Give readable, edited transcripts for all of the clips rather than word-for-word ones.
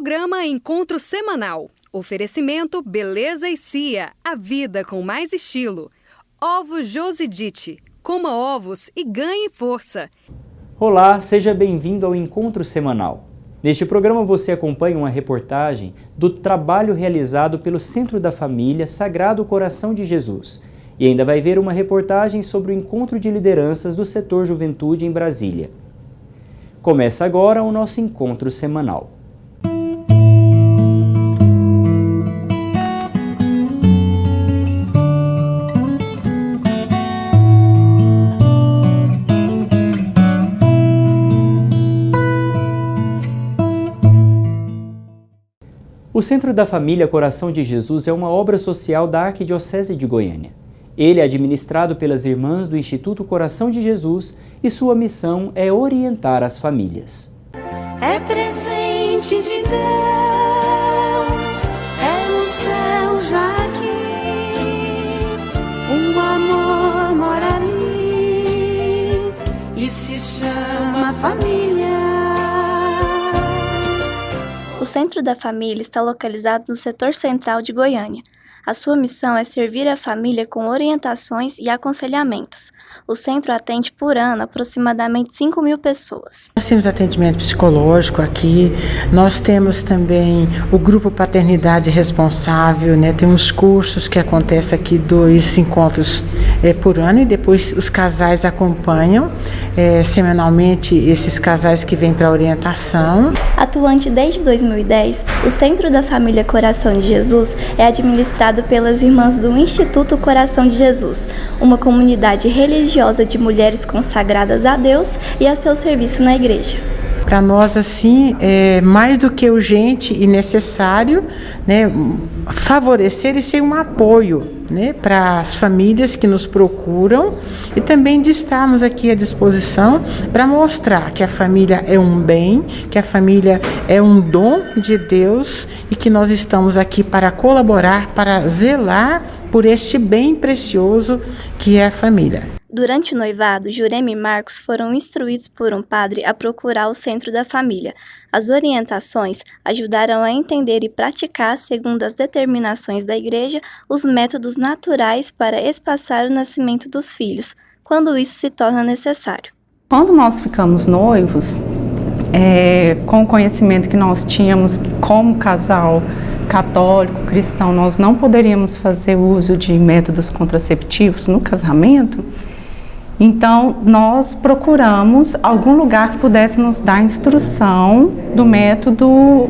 Programa Encontro Semanal. Oferecimento Beleza e Cia, a vida com mais estilo. Ovos Josidite. Coma ovos e ganhe força. Olá, seja bem-vindo ao Encontro Semanal. Neste programa você acompanha uma reportagem do trabalho realizado pelo Centro da Família Sagrado Coração de Jesus. E ainda vai ver uma reportagem sobre o encontro de lideranças do setor Juventude em Brasília. Começa agora o nosso Encontro Semanal. O Centro da Família Coração de Jesus é uma obra social da Arquidiocese de Goiânia. Ele é administrado pelas irmãs do Instituto Coração de Jesus e sua missão é orientar as famílias. É presente de Deus, é no céu já aqui, o amor mora ali e se chama família. O Centro da Família está localizado no setor central de Goiânia. A sua missão é servir a família com orientações e aconselhamentos. O centro atende por ano aproximadamente 5.000 pessoas. Nós temos atendimento psicológico aqui, nós temos também o grupo Paternidade Responsável, né? Tem uns cursos que acontecem aqui, 2 encontros por ano, e depois os casais acompanham semanalmente esses casais que vêm para orientação. Atuante desde 2010, o Centro da Família Coração de Jesus é administrado pelas irmãs do Instituto Coração de Jesus, uma comunidade religiosa de mulheres consagradas a Deus e a seu serviço na igreja. Para nós, assim, é mais do que urgente e necessário, né, favorecer e ser um apoio, né, para as famílias que nos procuram, e também de estarmos aqui à disposição para mostrar que a família é um bem, que a família é um dom de Deus e que nós estamos aqui para colaborar, para zelar por este bem precioso que é a família. Durante o noivado, Jurema e Marcos foram instruídos por um padre a procurar o Centro da Família. As orientações ajudaram a entender e praticar, segundo as determinações da Igreja, os métodos naturais para espaçar o nascimento dos filhos, quando isso se torna necessário. Quando nós ficamos noivos, com o conhecimento que nós tínhamos que, como casal católico, cristão, nós não poderíamos fazer uso de métodos contraceptivos no casamento, então nós procuramos algum lugar que pudesse nos dar instrução do método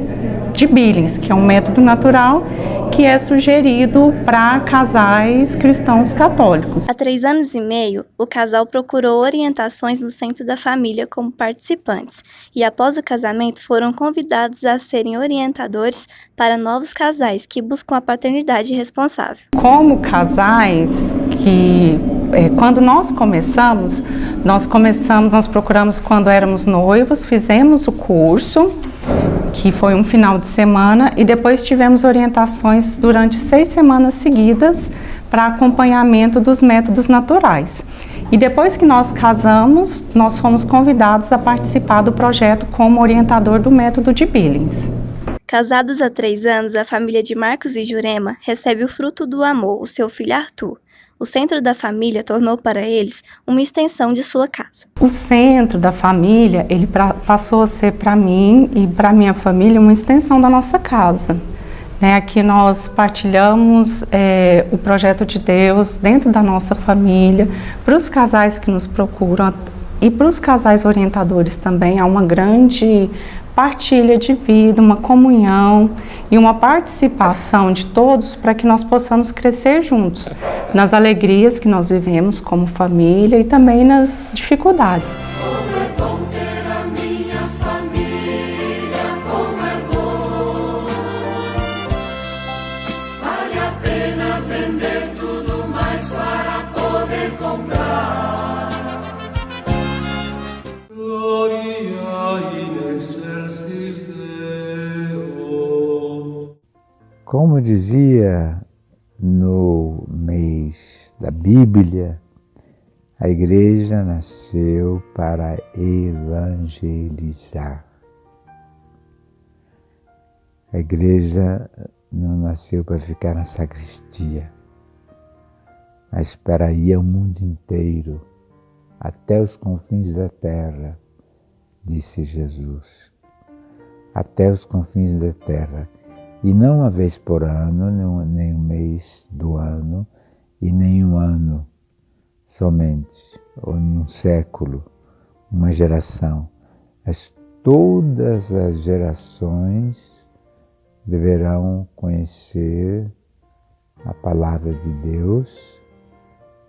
de Billings, que é um método natural que é sugerido para casais cristãos católicos. Há 3 anos e meio, o casal procurou orientações no Centro da Família como participantes e, após o casamento, foram convidados a serem orientadores para novos casais que buscam a paternidade responsável. Como casais que, quando nós procuramos quando éramos noivos, fizemos o curso, que foi um final de semana, e depois tivemos orientações durante 6 semanas seguidas para acompanhamento dos métodos naturais. E depois que nós casamos, nós fomos convidados a participar do projeto como orientador do método de Billings. Casados há 3 anos, a família de Marcos e Jurema recebe o fruto do amor, o seu filho Arthur. O Centro da Família tornou para eles uma extensão de sua casa. O Centro da Família, ele passou a ser para mim e para minha família uma extensão da nossa casa. Aqui nós partilhamos o projeto de Deus dentro da nossa família, para os casais que nos procuram e para os casais orientadores também. Há uma grande partilha de vida, uma comunhão e uma participação de todos para que nós possamos crescer juntos nas alegrias que nós vivemos como família e também nas dificuldades. Como dizia no mês da Bíblia, a igreja nasceu para evangelizar. A igreja não nasceu para ficar na sacristia, mas para ir ao mundo inteiro, até os confins da terra, disse Jesus. Até os confins da terra. E não uma vez por ano, nem um mês do ano, e nem um ano somente, ou num século, uma geração. Mas todas as gerações deverão conhecer a palavra de Deus,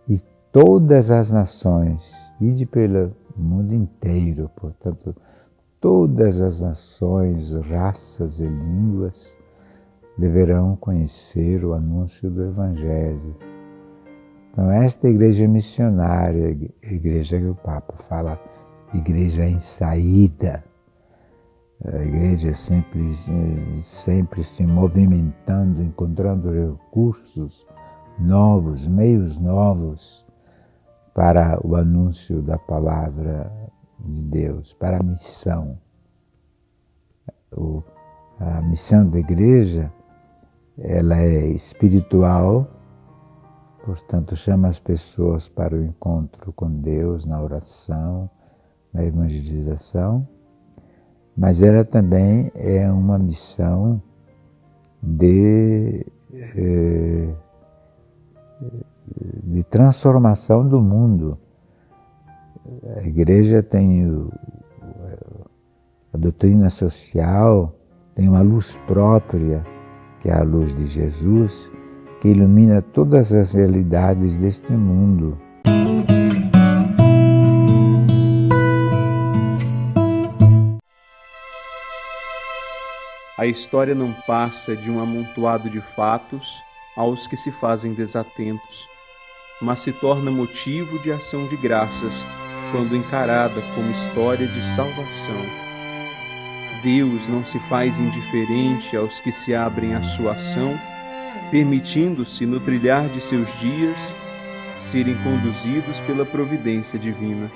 e todas as nações, ide pelo mundo inteiro, portanto, todas as nações, raças e línguas deverão conhecer o anúncio do Evangelho. Então, esta igreja missionária, a igreja que o Papa fala, igreja em saída, a igreja sempre se movimentando, encontrando recursos novos, meios novos para o anúncio da palavra de Deus, para a missão. A missão da igreja, ela é espiritual, portanto chama as pessoas para o encontro com Deus, na oração, na evangelização, mas ela também é uma missão de transformação do mundo. A igreja tem a doutrina social, tem uma luz própria, que é a luz de Jesus, que ilumina todas as realidades deste mundo. A história não passa de um amontoado de fatos aos que se fazem desatentos, mas se torna motivo de ação de graças quando encarada como história de salvação. Deus não se faz indiferente aos que se abrem à sua ação, permitindo-se, no trilhar de seus dias, serem conduzidos pela providência divina.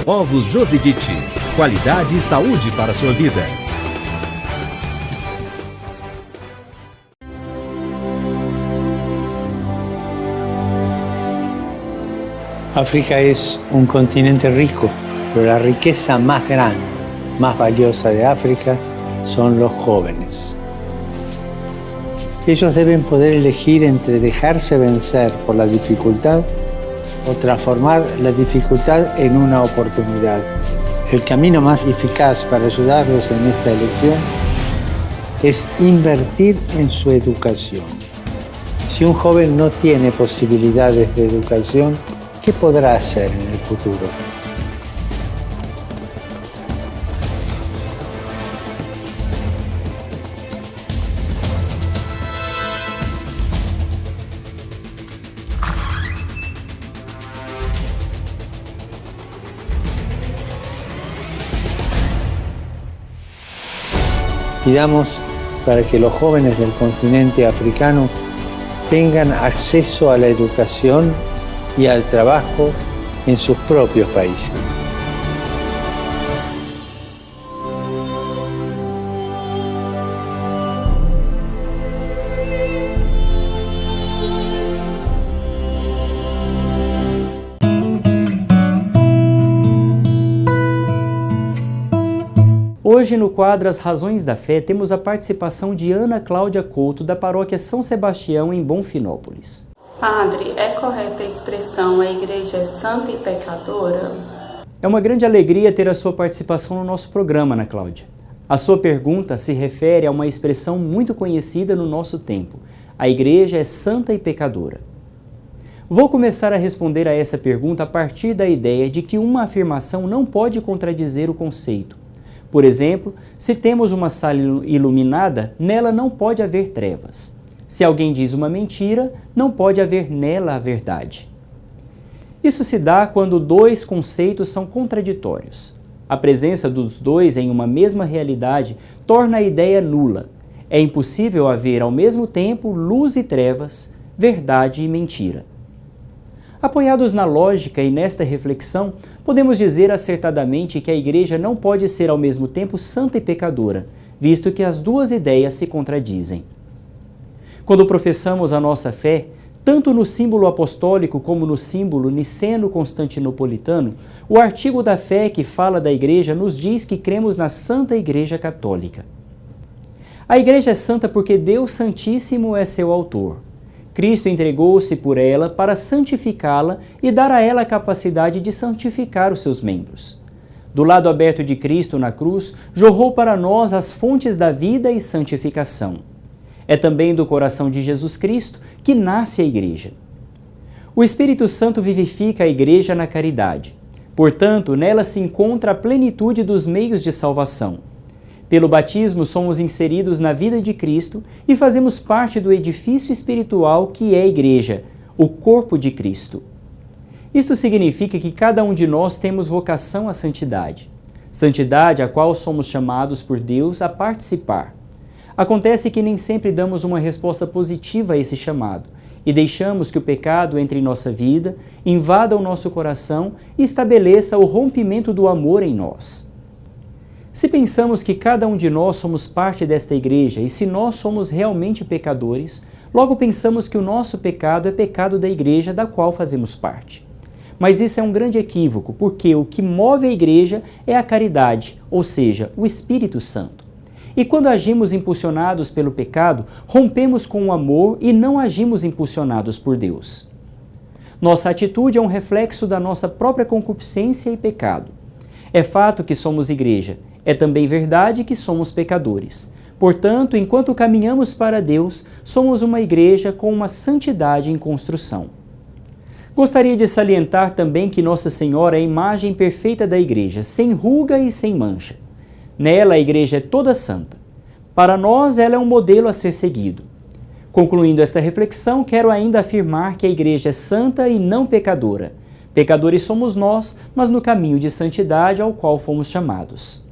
Ovos Josidite, qualidade e saúde para a sua vida. África es un continente rico, pero la riqueza más grande, más valiosa de África son los jóvenes. Ellos deben poder elegir entre dejarse vencer por la dificultad o transformar la dificultad en una oportunidad. El camino más eficaz para ayudarlos en esta elección es invertir en su educación. Si un joven no tiene posibilidades de educación, ¿qué podrá hacer en el futuro? Pidamos para que los jóvenes del continente africano tengan acceso a la educación y al trabajo en sus propios países. Hoje, no quadro As Razões da Fé, temos a participação de Ana Cláudia Couto, da paróquia São Sebastião, em Bonfinópolis. Padre, é correta a expressão a igreja é santa e pecadora? É uma grande alegria ter a sua participação no nosso programa, Ana Cláudia. A sua pergunta se refere a uma expressão muito conhecida no nosso tempo. A igreja é santa e pecadora. Vou começar a responder a essa pergunta a partir da ideia de que uma afirmação não pode contradizer o conceito. Por exemplo, se temos uma sala iluminada, nela não pode haver trevas. Se alguém diz uma mentira, não pode haver nela a verdade. Isso se dá quando dois conceitos são contraditórios. A presença dos dois em uma mesma realidade torna a ideia nula. É impossível haver ao mesmo tempo luz e trevas, verdade e mentira. Apoiados na lógica e nesta reflexão, podemos dizer acertadamente que a Igreja não pode ser ao mesmo tempo santa e pecadora, visto que as duas ideias se contradizem. Quando professamos a nossa fé, tanto no símbolo apostólico como no símbolo niceno-constantinopolitano, o artigo da fé que fala da Igreja nos diz que cremos na Santa Igreja Católica. A Igreja é santa porque Deus Santíssimo é seu autor. Cristo entregou-se por ela para santificá-la e dar a ela a capacidade de santificar os seus membros. Do lado aberto de Cristo na cruz, jorrou para nós as fontes da vida e santificação. É também do coração de Jesus Cristo que nasce a Igreja. O Espírito Santo vivifica a Igreja na caridade. Portanto, nela se encontra a plenitude dos meios de salvação. Pelo batismo, somos inseridos na vida de Cristo e fazemos parte do edifício espiritual que é a Igreja, o corpo de Cristo. Isto significa que cada um de nós temos vocação à santidade. Santidade a qual somos chamados por Deus a participar. Acontece que nem sempre damos uma resposta positiva a esse chamado e deixamos que o pecado entre em nossa vida, invada o nosso coração e estabeleça o rompimento do amor em nós. Se pensamos que cada um de nós somos parte desta Igreja e se nós somos realmente pecadores, logo pensamos que o nosso pecado é pecado da Igreja da qual fazemos parte. Mas isso é um grande equívoco, porque o que move a Igreja é a caridade, ou seja, o Espírito Santo. E quando agimos impulsionados pelo pecado, rompemos com o amor e não agimos impulsionados por Deus. Nossa atitude é um reflexo da nossa própria concupiscência e pecado. É fato que somos Igreja. É também verdade que somos pecadores. Portanto, enquanto caminhamos para Deus, somos uma Igreja com uma santidade em construção. Gostaria de salientar também que Nossa Senhora é a imagem perfeita da Igreja, sem ruga e sem mancha. Nela, a Igreja é toda santa. Para nós, ela é um modelo a ser seguido. Concluindo esta reflexão, quero ainda afirmar que a Igreja é santa e não pecadora. Pecadores somos nós, mas no caminho de santidade ao qual fomos chamados.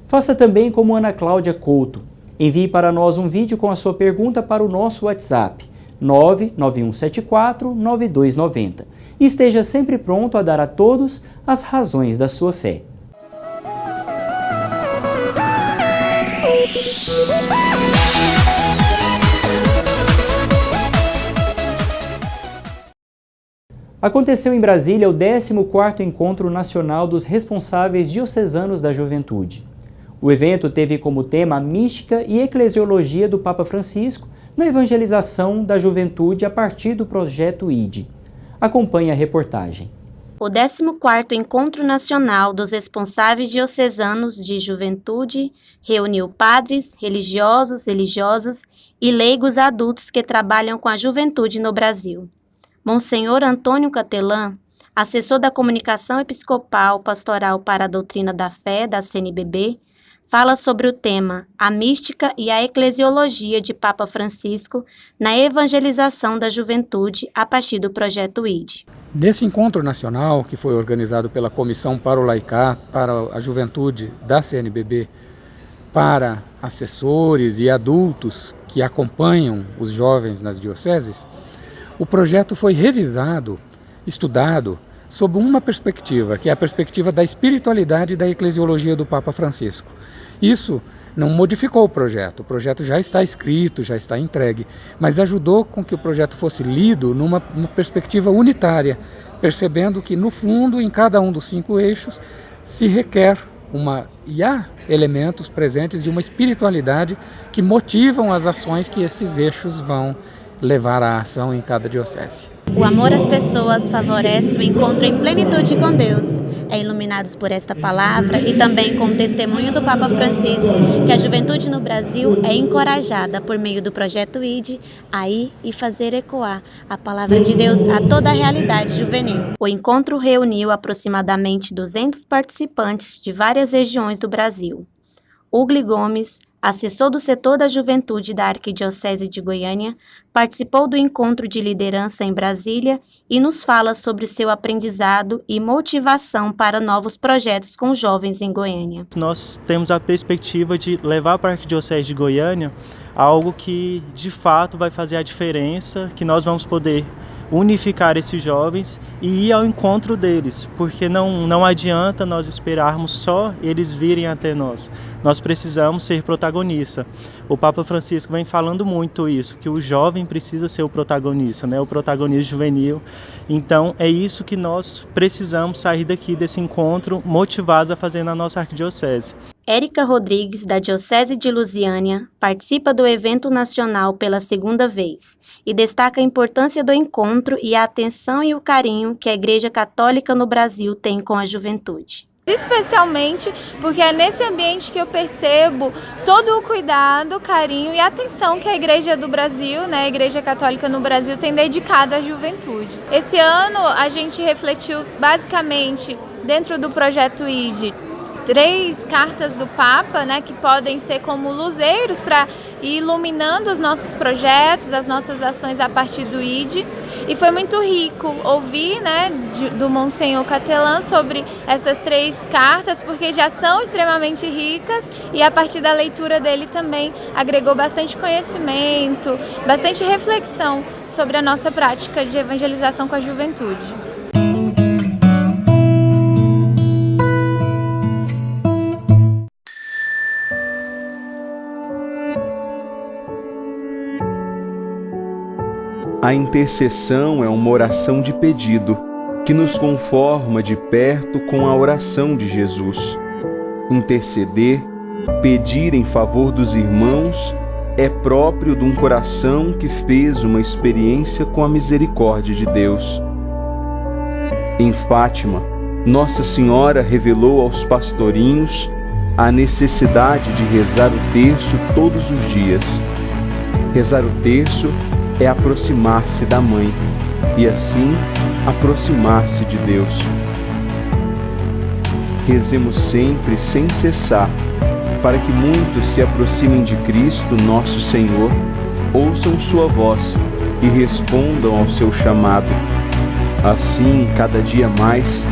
Faça também como Ana Cláudia Couto. Envie para nós um vídeo com a sua pergunta para o nosso WhatsApp 99174-9290 e esteja sempre pronto a dar a todos as razões da sua fé. Aconteceu em Brasília o 14º Encontro Nacional dos Responsáveis Diocesanos da Juventude. O evento teve como tema a mística e eclesiologia do Papa Francisco na evangelização da juventude a partir do projeto ID. Acompanhe a reportagem. O 14º Encontro Nacional dos Responsáveis Diocesanos de Juventude reuniu padres, religiosos, religiosas e leigos adultos que trabalham com a juventude no Brasil. Monsenhor Antônio Catelã, assessor da Comunicação Episcopal Pastoral para a Doutrina da Fé da CNBB, fala sobre o tema A Mística e a Eclesiologia de Papa Francisco na evangelização da juventude a partir do projeto ID. Nesse encontro nacional, que foi organizado pela Comissão Parolaicar para a Juventude da CNBB, para assessores e adultos que acompanham os jovens nas dioceses, o projeto foi revisado, estudado, sob uma perspectiva, que é a perspectiva da espiritualidade e da eclesiologia do Papa Francisco. Isso não modificou o projeto já está escrito, já está entregue, mas ajudou com que o projeto fosse lido numa perspectiva unitária, percebendo que, no fundo, em cada um dos 5 eixos, se requer e há elementos presentes de uma espiritualidade que motivam as ações que estes eixos vão levar à ação em cada diocese. O amor às pessoas favorece o encontro em plenitude com Deus. É iluminados por esta palavra e também com o testemunho do Papa Francisco que a juventude no Brasil é encorajada por meio do projeto ID a ir e fazer ecoar a palavra de Deus a toda a realidade juvenil. O encontro reuniu aproximadamente 200 participantes de várias regiões do Brasil. Ugli Gomes, assessor do setor da juventude da Arquidiocese de Goiânia, participou do encontro de liderança em Brasília e nos fala sobre seu aprendizado e motivação para novos projetos com jovens em Goiânia. Nós temos a perspectiva de levar para a Arquidiocese de Goiânia algo que de fato vai fazer a diferença, que nós vamos poder unificar esses jovens e ir ao encontro deles, porque não adianta nós esperarmos só eles virem até nós. Nós precisamos ser protagonista. O Papa Francisco vem falando muito isso, que o jovem precisa ser o protagonista, né? O protagonista juvenil. Então é isso que nós precisamos sair daqui desse encontro motivados a fazer na nossa arquidiocese. Érica Rodrigues, da Diocese de Lusiânia, participa do evento nacional pela segunda vez e destaca a importância do encontro e a atenção e o carinho que a Igreja Católica no Brasil tem com a juventude. Especialmente porque é nesse ambiente que eu percebo todo o cuidado, carinho e atenção que a Igreja do Brasil, né, a Igreja Católica no Brasil, tem dedicado à juventude. Esse ano a gente refletiu basicamente dentro do projeto ID 3 cartas do Papa, né, que podem ser como luzeiros para ir iluminando os nossos projetos, as nossas ações a partir do ID. E foi muito rico ouvir, né, do Monsenhor Catelan sobre essas 3 cartas, porque já são extremamente ricas e a partir da leitura dele também agregou bastante conhecimento, bastante reflexão sobre a nossa prática de evangelização com a juventude. A intercessão é uma oração de pedido que nos conforma de perto com a oração de Jesus. Interceder, pedir em favor dos irmãos, é próprio de um coração que fez uma experiência com a misericórdia de Deus. Em Fátima, Nossa Senhora revelou aos pastorinhos a necessidade de rezar o terço todos os dias. Rezar o terço é aproximar-se da Mãe e, assim, aproximar-se de Deus. Rezemos sempre sem cessar, para que muitos se aproximem de Cristo, nosso Senhor, ouçam sua voz e respondam ao seu chamado. Assim, cada dia mais,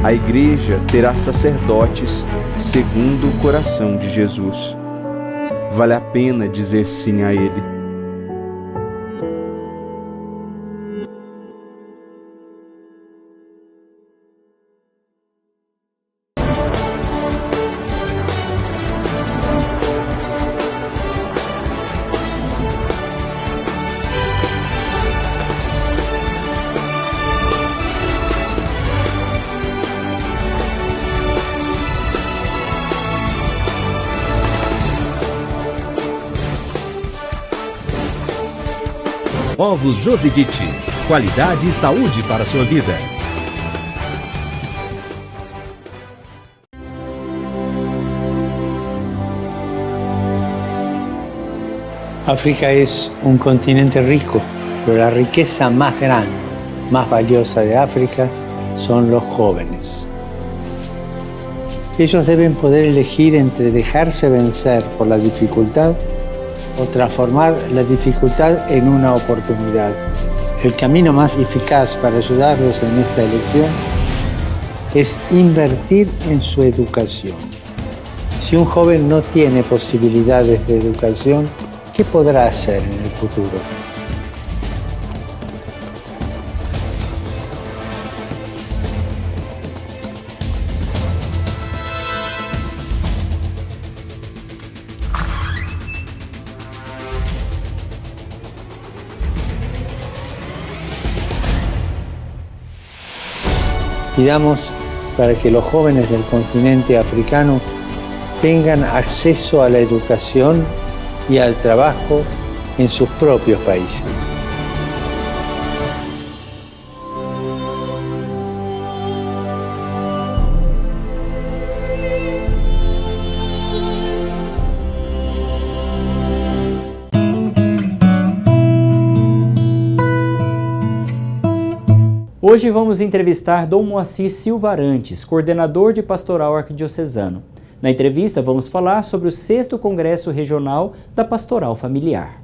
a Igreja terá sacerdotes segundo o coração de Jesus. Vale a pena dizer sim a Ele. Ovos Josidite, qualidade e saúde para a sua vida. África es un continente rico, pero la riqueza más grande, más valiosa de África son los jóvenes. Ellos deben poder elegir entre dejarse vencer por la dificultad o transformar la dificultad en una oportunidad. El camino más eficaz para ayudarlos en esta elección es invertir en su educación. Si un joven no tiene posibilidades de educación, ¿qué podrá hacer en el futuro? Pidamos para que los jóvenes del continente africano tengan acceso a la educación y al trabajo en sus propios países. Hoje vamos entrevistar Dom Moacir Silva Arantes, coordenador de Pastoral Arquidiocesano. Na entrevista vamos falar sobre o 6º Congresso Regional da Pastoral Familiar.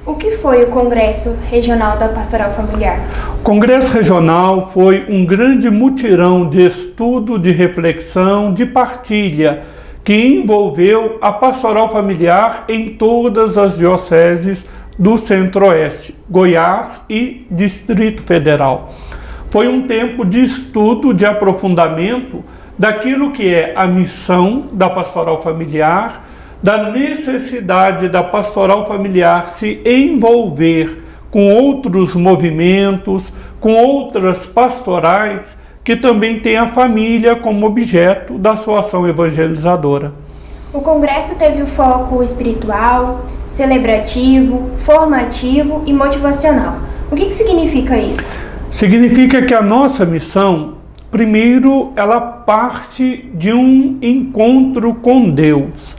O que foi o Congresso Regional da Pastoral Familiar? O Congresso Regional foi um grande mutirão de estudo, de reflexão, de partilha, que envolveu a pastoral familiar em todas as dioceses do Centro-Oeste, Goiás e Distrito Federal. Foi um tempo de estudo, de aprofundamento daquilo que é a missão da pastoral familiar, da necessidade da pastoral familiar se envolver com outros movimentos, com outras pastorais que também têm a família como objeto da sua ação evangelizadora. O congresso teve o foco espiritual, celebrativo, formativo e motivacional. O que significa isso? Significa que a nossa missão, primeiro, ela parte de um encontro com Deus.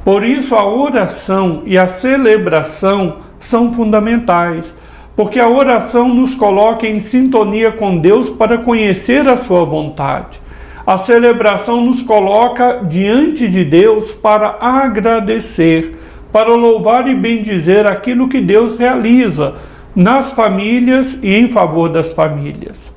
Por isso a oração e a celebração são fundamentais, porque a oração nos coloca em sintonia com Deus para conhecer a sua vontade. A celebração nos coloca diante de Deus para agradecer, para louvar e bendizer aquilo que Deus realiza nas famílias e em favor das famílias.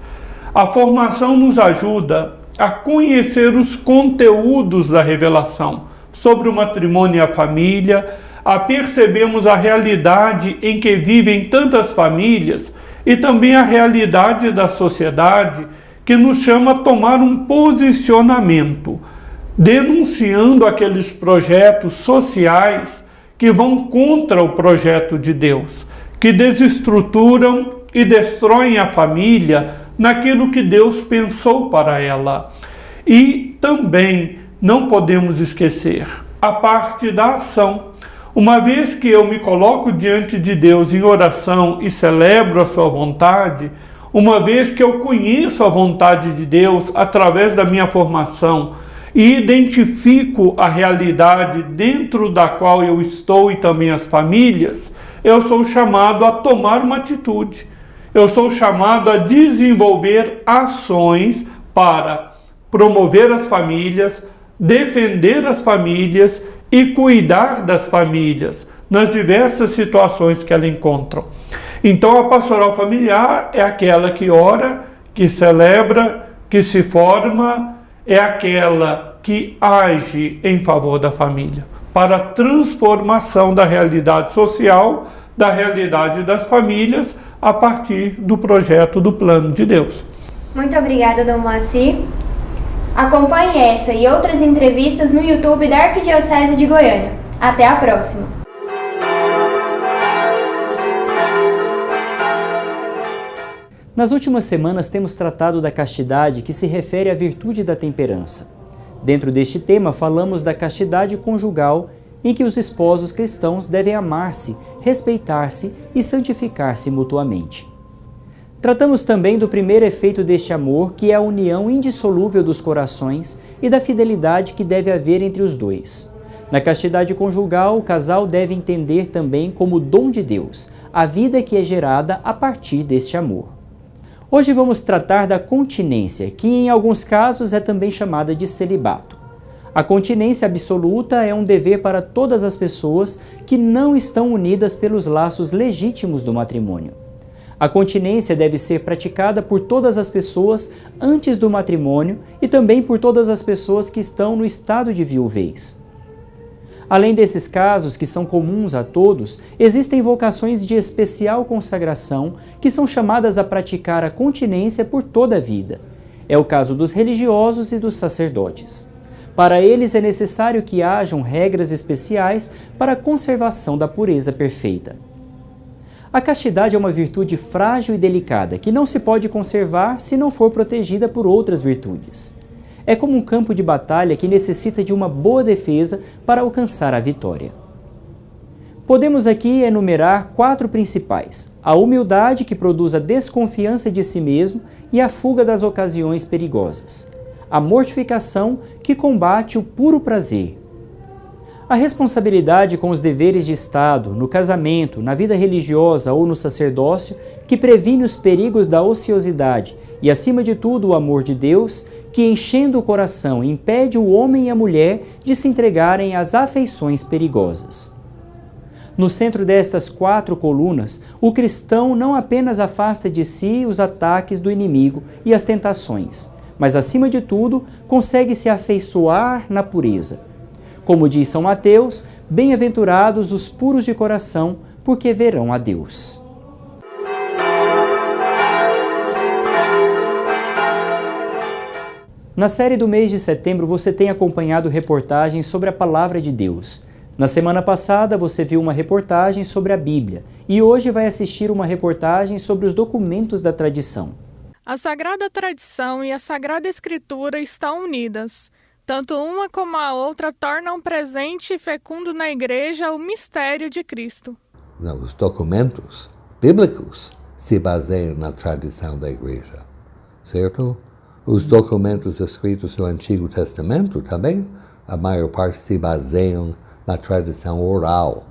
A formação nos ajuda a conhecer os conteúdos da revelação sobre o matrimônio e a família, a percebermos a realidade em que vivem tantas famílias e também a realidade da sociedade que nos chama a tomar um posicionamento, denunciando aqueles projetos sociais que vão contra o projeto de Deus, que desestruturam e destroem a família naquilo que Deus pensou para ela. E também não podemos esquecer a parte da ação. Uma vez que eu me coloco diante de Deus em oração e celebro a sua vontade, uma vez que eu conheço a vontade de Deus através da minha formação e identifico a realidade dentro da qual eu estou e também as famílias, eu sou chamado a tomar uma atitude. Eu sou chamado a desenvolver ações para promover as famílias, defender as famílias e cuidar das famílias nas diversas situações que elas encontram. Então a pastoral familiar é aquela que ora, que celebra, que se forma, é aquela que age em favor da família, para a transformação da realidade social, da realidade das famílias, a partir do projeto do plano de Deus. Muito obrigada, Dom Moacir. Acompanhe essa e outras entrevistas no YouTube da Arquidiocese de Goiânia. Até a próxima! Nas últimas semanas temos tratado da castidade, que se refere à virtude da temperança. Dentro deste tema falamos da castidade conjugal, em que os esposos cristãos devem amar-se, respeitar-se e santificar-se mutuamente. Tratamos também do primeiro efeito deste amor, que é a união indissolúvel dos corações e da fidelidade que deve haver entre os dois. Na castidade conjugal, o casal deve entender também como dom de Deus a vida que é gerada a partir deste amor. Hoje vamos tratar da continência, que em alguns casos é também chamada de celibato. A continência absoluta é um dever para todas as pessoas que não estão unidas pelos laços legítimos do matrimônio. A continência deve ser praticada por todas as pessoas antes do matrimônio e também por todas as pessoas que estão no estado de viuvez. Além desses casos, que são comuns a todos, existem vocações de especial consagração que são chamadas a praticar a continência por toda a vida. É o caso dos religiosos e dos sacerdotes. Para eles é necessário que hajam regras especiais para a conservação da pureza perfeita. A castidade é uma virtude frágil e delicada, que não se pode conservar se não for protegida por outras virtudes. É como um campo de batalha que necessita de uma boa defesa para alcançar a vitória. Podemos aqui enumerar 4 principais: a humildade, que produz a desconfiança de si mesmo e a fuga das ocasiões perigosas; a mortificação que combate o puro prazer. A responsabilidade com os deveres de Estado, no casamento, na vida religiosa ou no sacerdócio, que previne os perigos da ociosidade e, acima de tudo, o amor de Deus, que, enchendo o coração, impede o homem e a mulher de se entregarem às afeições perigosas. No centro destas 4 colunas, o cristão não apenas afasta de si os ataques do inimigo e as tentações, mas, acima de tudo, consegue se afeiçoar na pureza. Como diz São Mateus, bem-aventurados os puros de coração, porque verão a Deus. Na série do mês de setembro, você tem acompanhado reportagens sobre a Palavra de Deus. Na semana passada, você viu uma reportagem sobre a Bíblia e hoje vai assistir uma reportagem sobre os documentos da tradição. A Sagrada Tradição e a Sagrada Escritura estão unidas. Tanto uma como a outra tornam presente e fecundo na Igreja o mistério de Cristo. Os documentos bíblicos se baseiam na tradição da Igreja, certo? Os documentos escritos no Antigo Testamento também, a maior parte se baseiam na tradição oral,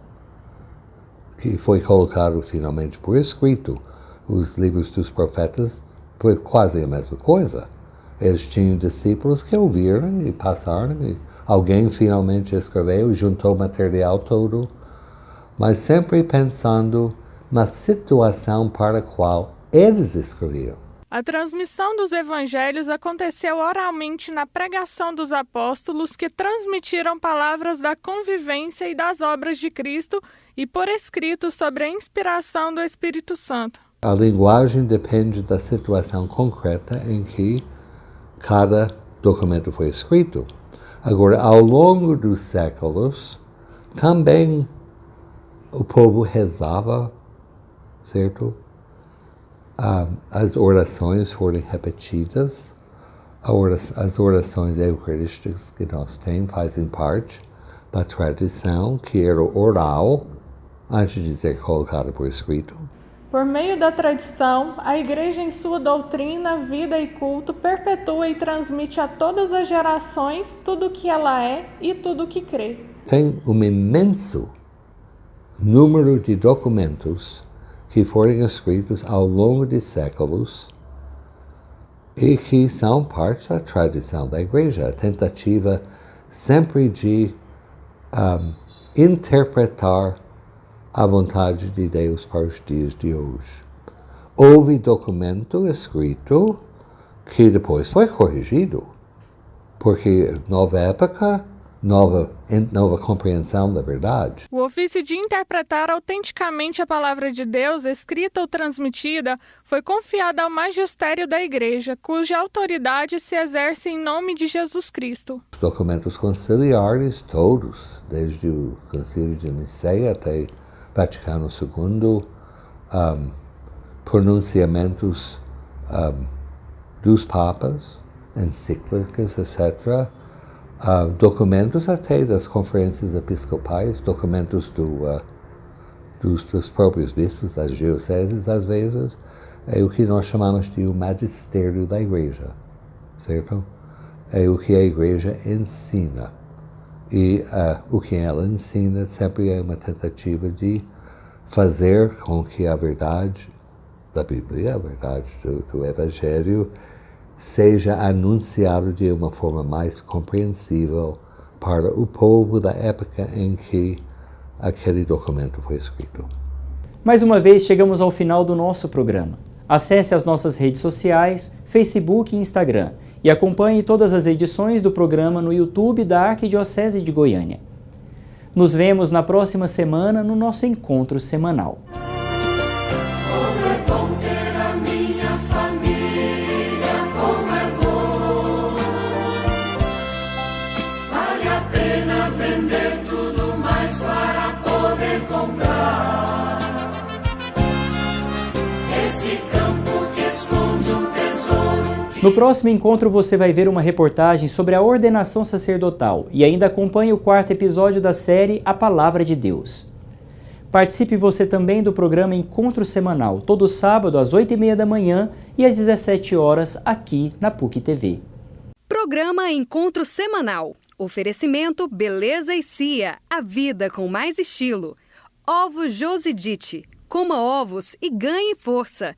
que foi colocado finalmente por escrito. Os livros dos profetas foi quase a mesma coisa. Eles tinham discípulos que ouviram e passaram, e alguém finalmente escreveu, juntou o material todo, mas sempre pensando na situação para a qual eles escreviam. A transmissão dos evangelhos aconteceu oralmente na pregação dos apóstolos, que transmitiram palavras da convivência e das obras de Cristo e por escrito sobre a inspiração do Espírito Santo. A linguagem depende da situação concreta em que cada documento foi escrito. Agora, ao longo dos séculos, também o povo rezava, certo? As orações foram repetidas, as orações eucarísticas que nós temos fazem parte da tradição que era oral, antes de ser colocada por escrito. Por meio da tradição, a Igreja, em sua doutrina, vida e culto, perpetua e transmite a todas as gerações tudo o que ela é e tudo o que crê. Tem um imenso número de documentos que foram escritos ao longo de séculos e que são parte da tradição da Igreja. A tentativa sempre de interpretar a vontade de Deus para os dias de hoje. Houve documento escrito que depois foi corrigido, porque nova época, nova compreensão da verdade. O ofício de interpretar autenticamente a palavra de Deus, escrita ou transmitida, foi confiado ao magistério da Igreja, cuja autoridade se exerce em nome de Jesus Cristo. Os documentos conciliares, todos, desde o Concílio de Nicéia até Vaticano II, pronunciamentos dos papas, encíclicas, etc., documentos até das conferências episcopais, documentos dos próprios bispos, das dioceses, às vezes, é o que nós chamamos de o magistério da Igreja, certo? É o que a Igreja ensina. E o que ela ensina sempre é uma tentativa de fazer com que a verdade da Bíblia, a verdade do Evangelho, seja anunciado de uma forma mais compreensível para o povo da época em que aquele documento foi escrito. Mais uma vez, chegamos ao final do nosso programa. Acesse as nossas redes sociais, Facebook e Instagram, e acompanhe todas as edições do programa no YouTube da Arquidiocese de Goiânia. Nos vemos na próxima semana no nosso encontro semanal. Como é bom ter a minha família, como é bom. Vale a pena vender tudo mais para poder comprar esse campo que esconde um tesouro. No próximo encontro você vai ver uma reportagem sobre a ordenação sacerdotal e ainda acompanhe o 4º episódio da série A Palavra de Deus. Participe você também do programa Encontro Semanal, todo sábado às 8h30 da manhã e às 17 horas aqui na PUC TV. Programa Encontro Semanal. Oferecimento Beleza e Cia, a vida com mais estilo. Ovos Josidite. Coma ovos e ganhe força.